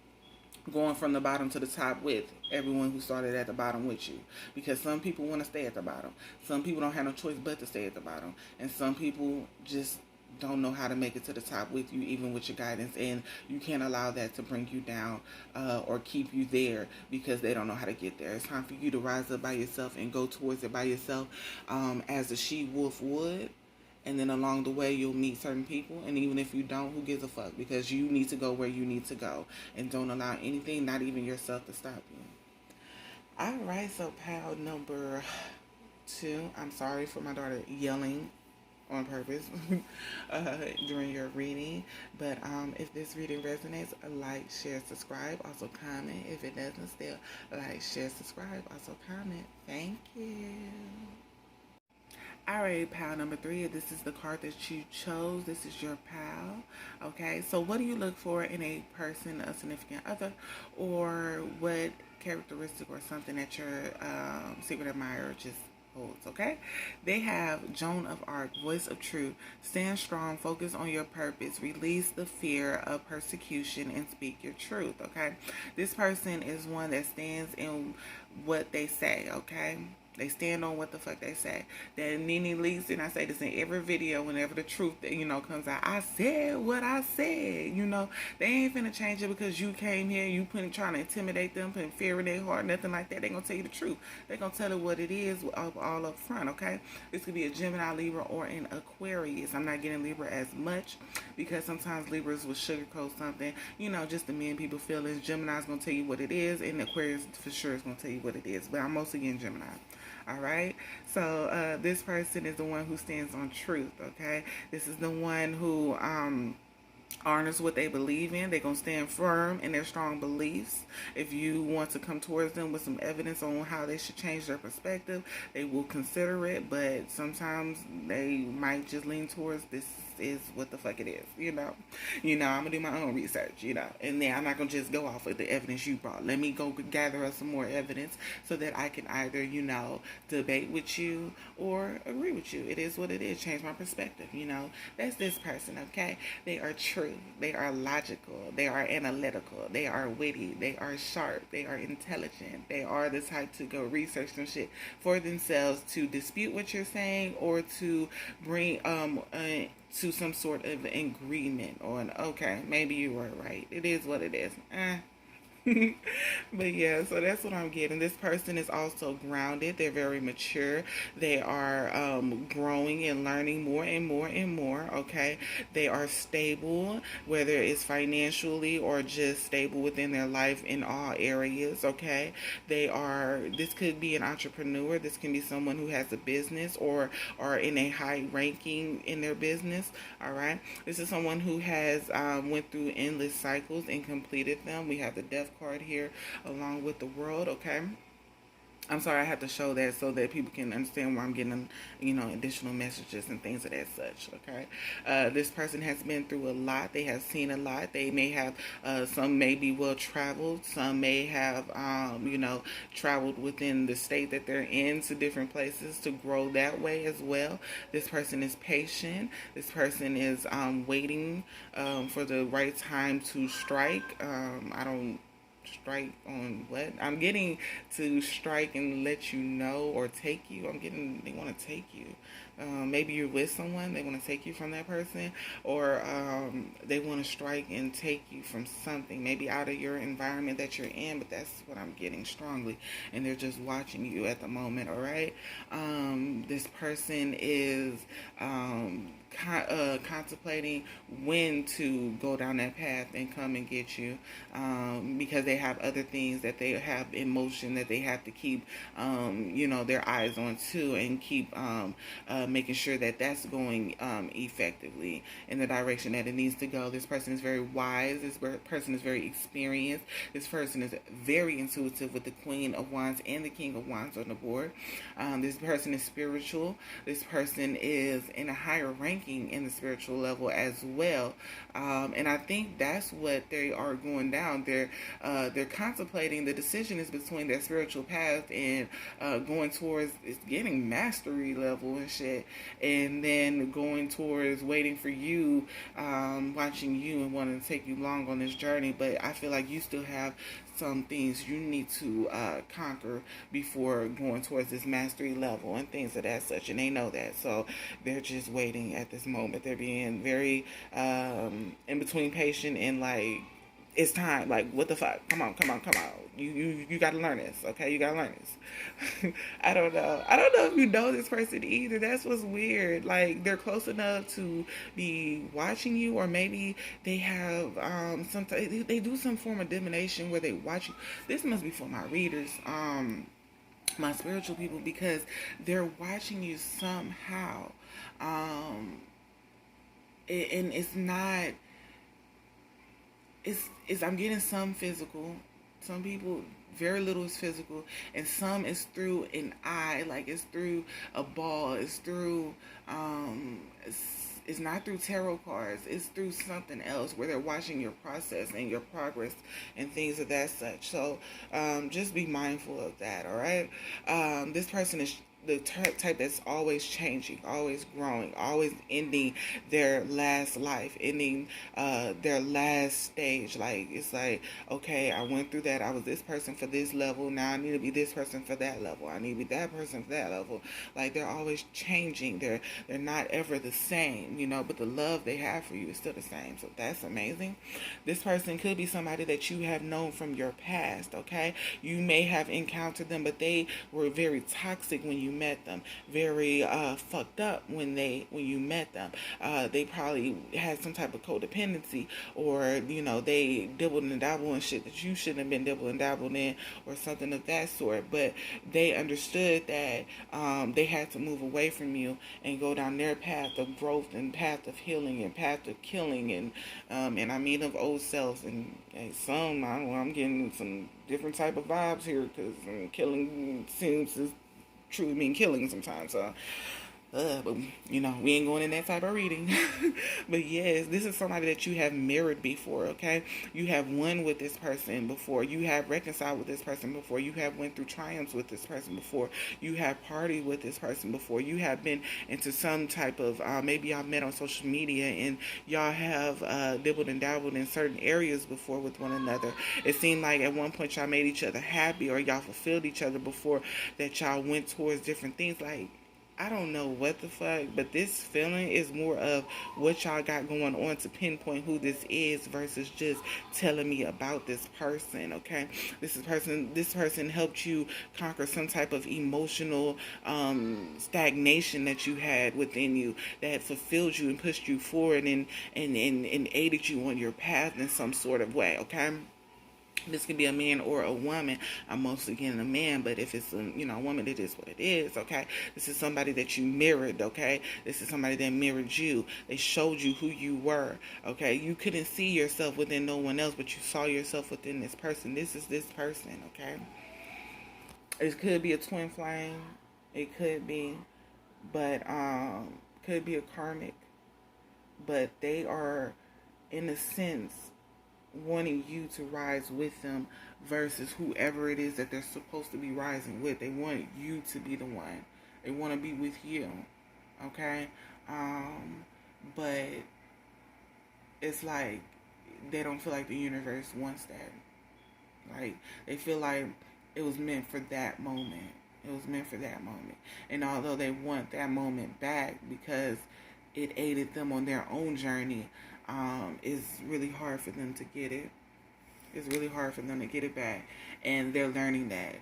going from the bottom to the top with everyone who started at the bottom with you, because some people want to stay at the bottom. Some people don't have no choice but to stay at the bottom, and some people just don't know how to make it to the top with you, even with your guidance, and you can't allow that to bring you down or keep you there because they don't know how to get there. It's time for you to rise up by yourself and go towards it by yourself, as a she-wolf would, And then along the way, you'll meet certain people. And even if you don't, who gives a fuck? Because you need to go where you need to go. And don't allow anything, not even yourself, to stop you. All right, so pile number 2. I'm sorry for my daughter yelling on purpose during your reading. But if this reading resonates, like, share, subscribe. Also comment. If it doesn't, still like, share, subscribe. Also comment. Thank you. Alright, pile number 3. This is the card that you chose. This is your pile. Okay, so what do you look for in a person, a significant other, or what characteristic or something that your secret admirer just holds? Okay, they have Joan of Arc, voice of truth. Stand strong, focus on your purpose, release the fear of persecution, and speak your truth. Okay, this person is one that stands in what they say. Okay, they stand on what the fuck they say. That Nene Leakes, and I say this in every video whenever the truth, comes out. I said what I said. They ain't finna change it because you came here, you trying to intimidate them, putting fear in their heart, nothing like that. They gonna tell you the truth. They gonna tell it what it is all up front, okay? This could be a Gemini, Libra, or an Aquarius. I'm not getting Libra as much because sometimes Libras will sugarcoat something, just to men people feelings. Gemini's gonna tell you what it is, and Aquarius for sure is gonna tell you what it is. But I'm mostly getting Gemini. All right, so this person is the one who stands on truth. Okay, this is the one who honors what they believe in. They're going to stand firm in their strong beliefs. If you want to come towards them with some evidence on how they should change their perspective, they will consider it, but sometimes they might just lean towards this is what the fuck it is, I'm gonna do my own research, and then I'm not gonna just go off of the evidence you brought. Let me go gather us some more evidence so that I can either, debate with you or agree with you. It is what it is. Change my perspective, that's this person. Okay, they are true, they are logical, they are analytical, they are witty, they are sharp, they are intelligent, they are the type to go research some shit for themselves, to dispute what you're saying or to bring to some sort of agreement on, okay, maybe you were right. It is what it is. But yeah, so that's what I'm getting. This person is also grounded. They're very mature. They are growing and learning more and more and more. Okay, they are stable, whether it's financially or just stable within their life in all areas. Okay, this could be an entrepreneur. This can be someone who has a business or are in a high ranking in their business. All right, this is someone who has went through endless cycles and completed them. We have the death card here along with the world. Okay, I'm sorry, I have to show that so that people can understand where I'm getting, additional messages and things of that such. Okay, this person has been through a lot. They have seen a lot. They may have, some may be well traveled. Some may have, traveled within the state that they're in to different places to grow that way as well. This person is patient. This person is waiting for the right time to strike. I don't strike on what I'm getting, to strike and let you know or take you. I'm getting they want to take you. Maybe you're with someone, they want to take you from that person, or they want to strike and take you from something, maybe out of your environment that you're in. But that's what I'm getting strongly, and they're just watching you at the moment. All right, this person is contemplating when to go down that path and come and get you, because they have other things that they have in motion that they have to keep their eyes on too, and keep making sure that that's going effectively in the direction that it needs to go. This person is very wise. This person is very experienced. This person is very intuitive with the Queen of Wands and the King of Wands on the board. This person is spiritual. This person is in a higher ranking in the spiritual level as well. And I think that's what they are going down. They're contemplating. The decision is between their spiritual path and going towards getting mastery level and shit, and then going towards waiting for you, watching you and wanting to take you along on this journey. But I feel like you still have some things you need to conquer before going towards this mastery level and things of that such, and they know that, so they're just waiting at this moment. They're being very in between patient and like it's time. Like, what the fuck? Come on, come on, come on. You gotta learn this, okay? You gotta learn this. I don't know. I don't know if you know this person either. That's what's weird. Like, they're close enough to be watching you, or maybe they have they do some form of divination where they watch you. This must be for my readers, my spiritual people, because they're watching you somehow. And it's not. It's I'm getting some physical. Some people, very little is physical, and some is through an eye, like it's through a ball, it's through it's not through tarot cards, it's through something else where they're watching your process and your progress and things of that such. So just be mindful of that. All right. This person is the type that's always changing, always growing, always ending their last life, ending their last stage. Like, it's like, okay, I went through that. I was this person for this level. Now I need to be this person for that level. I need to be that person for that level. Like, they're always changing. They're not ever the same, you know, but the love they have for you is still the same. So that's amazing. This person could be somebody that you have known from your past, okay? You may have encountered them, but they were very toxic when you met them, very fucked up when you met them. They probably had some type of codependency, or you know, they dibbled and dabbled in shit that you shouldn't have been dibbled and dabbled in, or something of that sort. But they understood that they had to move away from you and go down their path of growth and path of healing and path of killing, and I mean of old selves. And some, I don't know, I'm getting some different type of vibes here, because killing seems to truly mean killing sometimes. So but you know, we ain't going in that type of reading. But yes, this is somebody that you have mirrored before, okay? You have won with this person before. You have reconciled with this person before. You have went through triumphs with this person before. You have partied with this person before. You have been into some type of, maybe y'all met on social media, and y'all have dibbled and dabbled in certain areas before with one another. It seemed like at one point y'all made each other happy, or y'all fulfilled each other before that y'all went towards different things. Like, I don't know what the fuck, but this feeling is more of what y'all got going on to pinpoint who this is, versus just telling me about this person, okay? This person helped you conquer some type of emotional stagnation that you had within you, that fulfilled you and pushed you forward, and aided you on your path in some sort of way, okay? This could be a man or a woman. I'm mostly getting a man, but if it's a woman, it is what it is, okay? This is somebody that you mirrored, okay? This is somebody that mirrored you. They showed you who you were, okay? You couldn't see yourself within no one else, but you saw yourself within this person. This is this person, okay? It could be a twin flame. It could be, but could be a karmic. But they are, in a sense, wanting you to rise with them, versus whoever it is that they're supposed to be rising with. They want you to be the one. They want to be with you, okay? But it's like they don't feel like the universe wants that. Like, they feel like it was meant for that moment. It was meant for that moment. And although they want that moment back because it aided them on their own journey, it's really hard for them to get it. It's really hard for them to get it back. And they're learning that.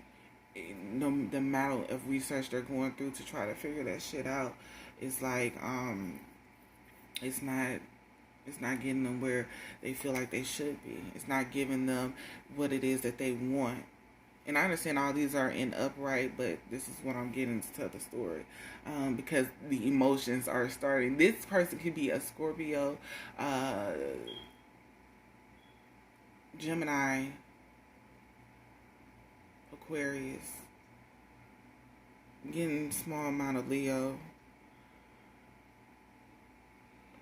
The amount of research they're going through to try to figure that shit out is like, it's not getting them where they feel like they should be. It's not giving them what it is that they want. And I understand all these are in upright, but this is what I'm getting to tell the story. Because the emotions are starting. This person could be a Scorpio, Gemini, Aquarius, getting a small amount of Leo,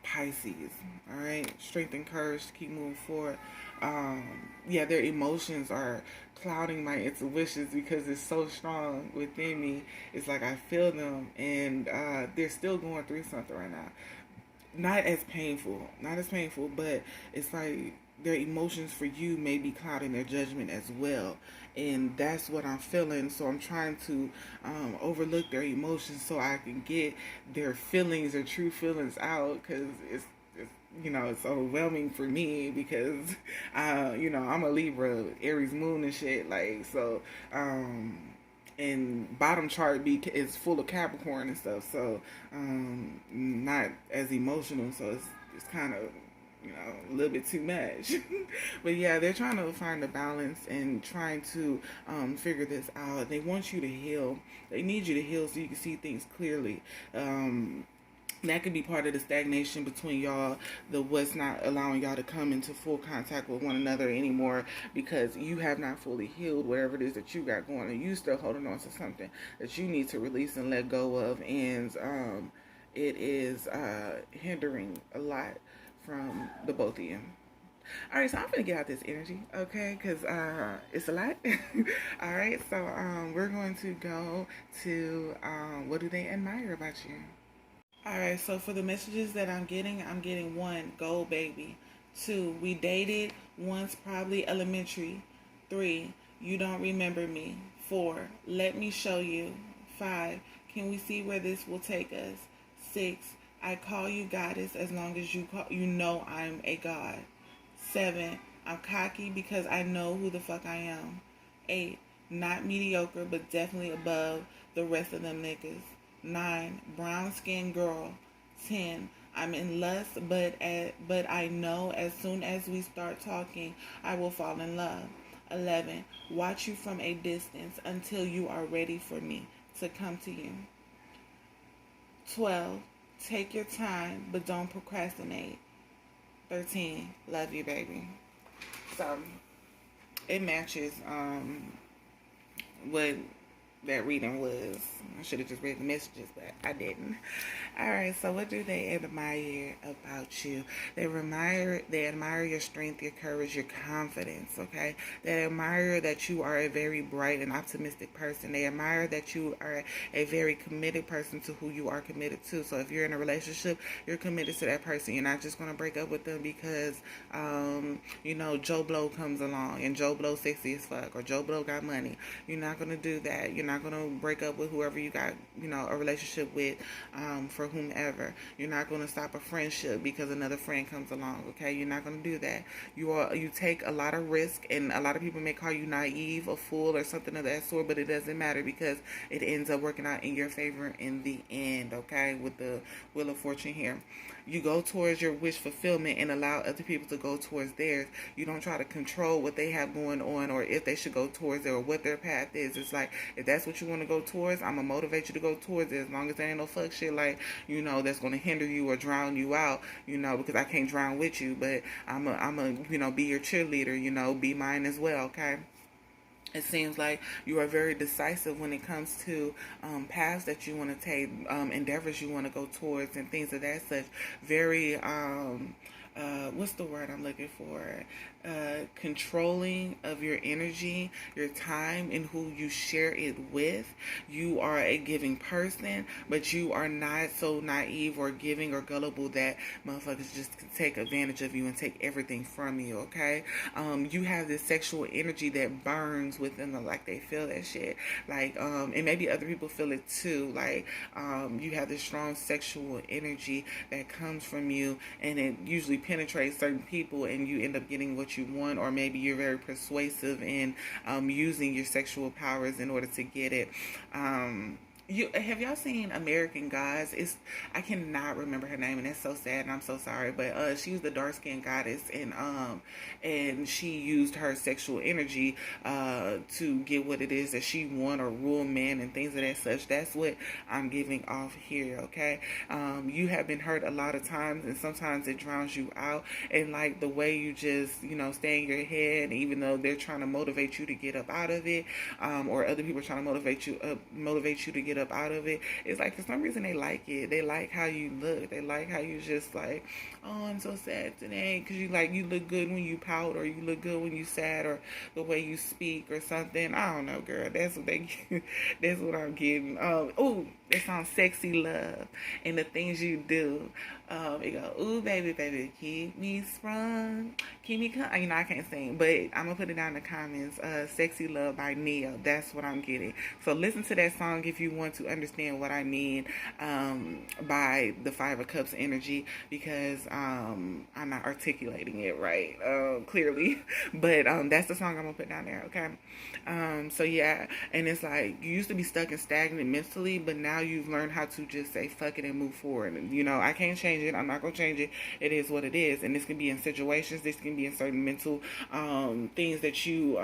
Pisces, all right? Strength and courage to keep moving forward. Their emotions are clouding my intuitions because it's so strong within me. It's like I feel them, and they're still going through something right now. Not as painful, but it's like their emotions for you may be clouding their judgment as well. And that's what I'm feeling. So I'm trying to overlook their emotions so I can get their feelings, their true feelings out, because it's overwhelming for me because, I'm a Libra, Aries moon and shit. Like, so, and bottom chart is full of Capricorn and stuff. So, not as emotional. So it's kind of, a little bit too much. But yeah, they're trying to find a balance and trying to figure this out. They want you to heal. They need you to heal so you can see things clearly. That could be part of the stagnation between y'all, the what's not allowing y'all to come into full contact with one another anymore because you have not fully healed whatever it is that you got going, and you still holding on to something that you need to release and let go of, and it is hindering a lot from the both of you. All right, so I'm gonna get out this energy, okay? Because it's a lot. All right, so we're going to go to what do they admire about you? All right, so for the messages that I'm getting one, go baby. Two, we dated once, probably elementary. Three, you don't remember me. Four, let me show you. Five, can we see where this will take us? Six, I call you goddess as long as you know I'm a god. 7, I'm cocky because I know who the fuck I am. 8, not mediocre but definitely above the rest of them niggas. 9, brown skinned girl. 10, I'm in lust but I know as soon as we start talking I will fall in love. 11, watch you from a distance until you are ready for me to come to you. 12, take your time but don't procrastinate. 13, love you, baby. So it matches what that reading was. I should have just read the messages, but I didn't. All right, so what do they admire about you? They admire your strength, your courage, your confidence, okay? They admire that you are a very bright and optimistic person. They admire that you are a very committed person to who you are committed to. So if you're in a relationship, you're committed to that person. You're not just going to break up with them because, Joe Blow comes along and Joe Blow sexy as fuck or Joe Blow got money. You're not going to do that. You're not going to break up with whoever you got, a relationship with for whomever. You're not going to stop a friendship because another friend comes along, okay? You're not going to do that. You take a lot of risk, and a lot of people may call you naive, a fool, or something of that sort, but it doesn't matter because it ends up working out in your favor in the end, okay? With the Wheel of Fortune here. You go towards your wish fulfillment and allow other people to go towards theirs. You don't try to control what they have going on or if they should go towards it or what their path is. It's like, if that's what you want to go towards, I'm going to motivate you to go towards it as long as there ain't no fuck shit like, that's going to hinder you or drown you out, because I can't drown with you, but I'm a be your cheerleader, be mine as well, okay? It seems like you are very decisive when it comes to paths that you want to take, endeavors you want to go towards, and things of that such. Very, what's the word I'm looking for? Controlling of your energy, your time, and who you share it with. You are a giving person, but you are not so naive or giving or gullible that motherfuckers just take advantage of you and take everything from you, okay? You have this sexual energy that burns within them, like they feel that shit. Like, and maybe other people feel it too. Like, you have this strong sexual energy that comes from you, and it usually penetrates certain people, and you end up getting what you want, or maybe you're very persuasive in using your sexual powers in order to get it. Have y'all seen American Gods? I cannot remember her name, and that's so sad, and I'm so sorry. But she was the dark skinned goddess, and she used her sexual energy to get what it is that she want, or rule men and things of that such. That's what I'm giving off here. Okay, you have been hurt a lot of times, and sometimes it drowns you out. And like the way you just stay in your head, even though they're trying to motivate you to get up out of it, or other people are trying to motivate you to get up out of it. It's like for some reason they like it. They like how you look. They like how you just like, oh, I'm so sad today, because you look good when you pout, or you look good when you sad, or the way you speak or something. I don't know, girl. That's what that's what I'm getting. Oh, that sounds sexy, love, and the things you do. It go, ooh, baby, baby, keep me sprung, keep me you know, I can't sing, but I'm gonna put it down in the comments. Sexy Love by Neo. That's what I'm getting. So listen to that song if you want to understand what I mean by the Five of Cups energy, because I'm not articulating it right, clearly. But that's the song I'm gonna put down there, okay? So yeah, and it's like you used to be stuck and stagnant mentally, but now you've learned how to just say fuck it and move forward. And you know, I can't change it. I'm not gonna change it. It is what it is. And this can be in situations. This can be in certain mental things that you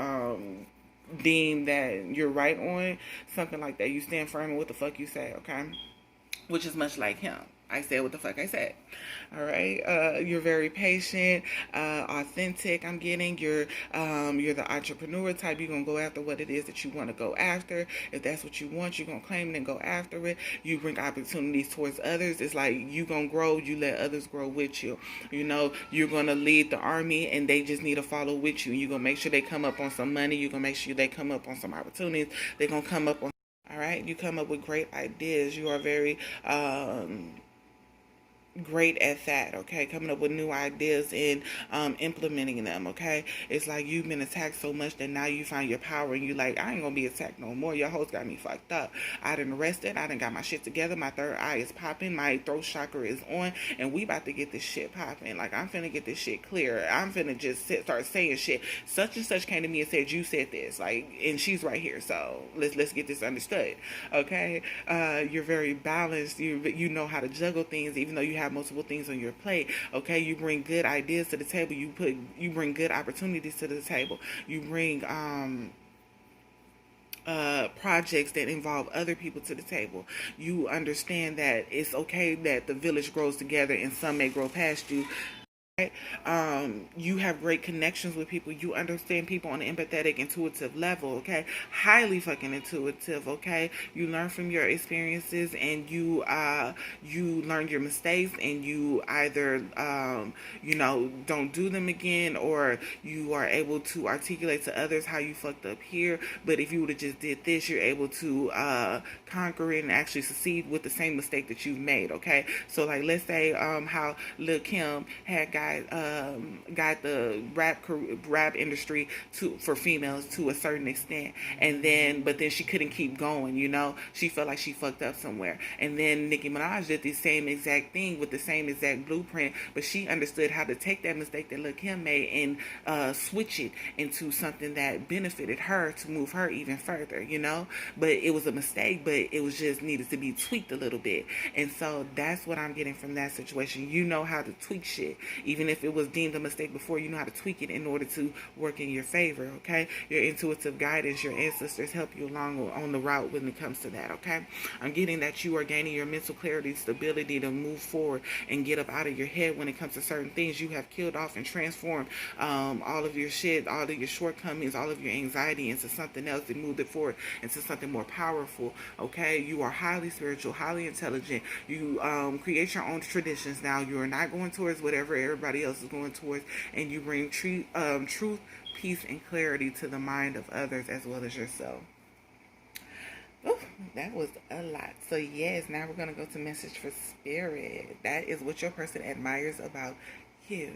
deem that you're right on. Something like that. You stand firm in what the fuck you say. Okay, which is much like him. I said what the fuck I said. All right. You're very patient, authentic. I'm getting you're the entrepreneur type. You're gonna go after what it is that you want to go after. If that's what you want, you're gonna claim it and go after it. You bring opportunities towards others. It's like you gonna grow. You let others grow with you. You know, you're gonna lead the army, and they just need to follow with you. You're gonna make sure they come up on some money. You're gonna make sure they come up on some opportunities. They're gonna come up on. All right. You come up with great ideas. You are very great at that, okay? Coming up with new ideas and implementing them, okay? It's like you've been attacked so much that now you find your power and you like, I ain't gonna be attacked no more. Your host got me fucked up. I done rested. I done got my shit together. My third eye is popping. My throat chakra is on. And we about to get this shit popping. Like, I'm finna get this shit clear. I'm finna just start saying shit. Such and such came to me and said, you said this. Like, and she's right here. So let's get this understood, okay? You're very balanced. You know how to juggle things, even though you have multiple things on your plate, okay? You bring good ideas to the table. You bring good opportunities to the table. You bring projects that involve other people to the table. You understand that it's okay that the village grows together and some may grow past you. You have great connections with people. You understand people on an empathetic, intuitive level, okay? Highly fucking intuitive, okay? You learn from your experiences and you learn your mistakes and you either don't do them again, or you are able to articulate to others how you fucked up here. But if you would have just did this, you're able to conquer it and actually succeed with the same mistake that you've made, okay? So like, let's say how Lil Kim had got the rap industry for females to a certain extent, and then she couldn't keep going. You know, she felt like she fucked up somewhere, and then Nicki Minaj did the same exact thing with the same exact blueprint, but she understood how to take that mistake that Lil Kim made and switch it into something that benefited her to move her even further. You know, but it was a mistake, but it was just needed to be tweaked a little bit, and so that's what I'm getting from that situation. You know how to tweak shit. Even if it was deemed a mistake before, you know how to tweak it in order to work in your favor, okay? Your intuitive guidance, your ancestors help you along on the route when it comes to that, okay? I'm getting that you are gaining your mental clarity, stability to move forward and get up out of your head when it comes to certain things. You have killed off and transformed all of your shit, all of your shortcomings, all of your anxiety into something else and moved it forward into something more powerful, okay? You are highly spiritual, highly intelligent. You create your own traditions now. You are not going towards whatever everybody else is going towards, and you bring truth, peace, and clarity to the mind of others as well as yourself. Oh, that was a lot. So yes, now we're going to go to message for spirit. That is what your person admires about you.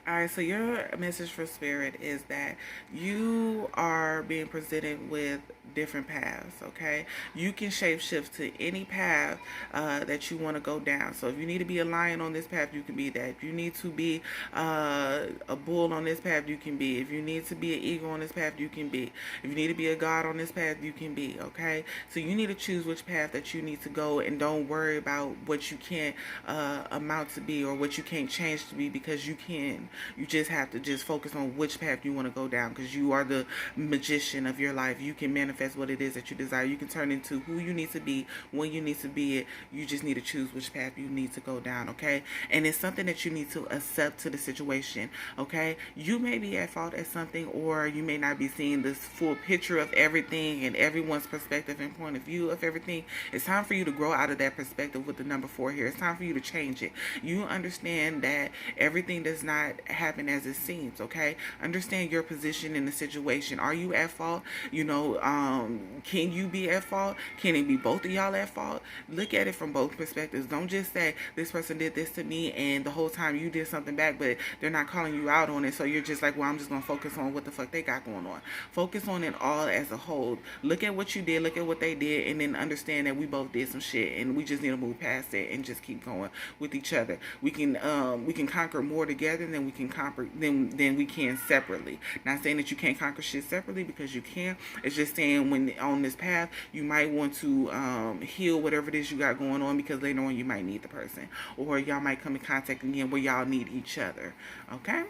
Alright, so your message for spirit is that you are being presented with different paths, okay? You can shapeshift to any path that you want to go down. So if you need to be a lion on this path, you can be that. If you need to be a bull on this path, you can be. If you need to be an eagle on this path, you can be. If you need to be a god on this path, you can be, okay? So you need to choose which path that you need to go, and don't worry about what you can't amount to be or what you can't change to be, because you can. You just have to just focus on which path you want to go down, because you are the magician of your life. You can manifest what it is that you desire. You can turn into who you need to be when you need to be it. You just need to choose which path you need to go down, okay? And it's something that you need to accept to the situation, okay? You may be at fault at something, or you may not be seeing this full picture of everything and everyone's perspective and point of view of everything. It's time for you to grow out of that perspective with the number 4 here. It's time for you to change it. You understand that everything does not happen as it seems, okay? Understand your position in the situation. Are you at fault? Can you be at fault? Can it be both of y'all at fault? Look at it from both perspectives. Don't just say, this person did this to me, and the whole time you did something back, but they're not calling you out on it, so you're just like, well, I'm just going to focus on what the fuck they got going on. Focus on it all as a whole. Look at what you did, look at what they did, and then understand that we both did some shit, and we just need to move past it and just keep going with each other. We can conquer more together than we can conquer than we can separately. Not saying that you can't conquer shit separately, because you can. It's just saying when on this path, you might want to heal whatever it is you got going on, because later on you might need the person, or y'all might come in contact again where y'all need each other. Okay?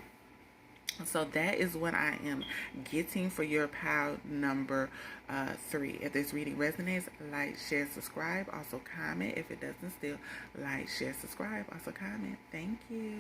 So that is what I am getting for your pile number 3. If this reading resonates, like, share, subscribe. Also comment. If it doesn't, still like, share, subscribe. Also comment. Thank you.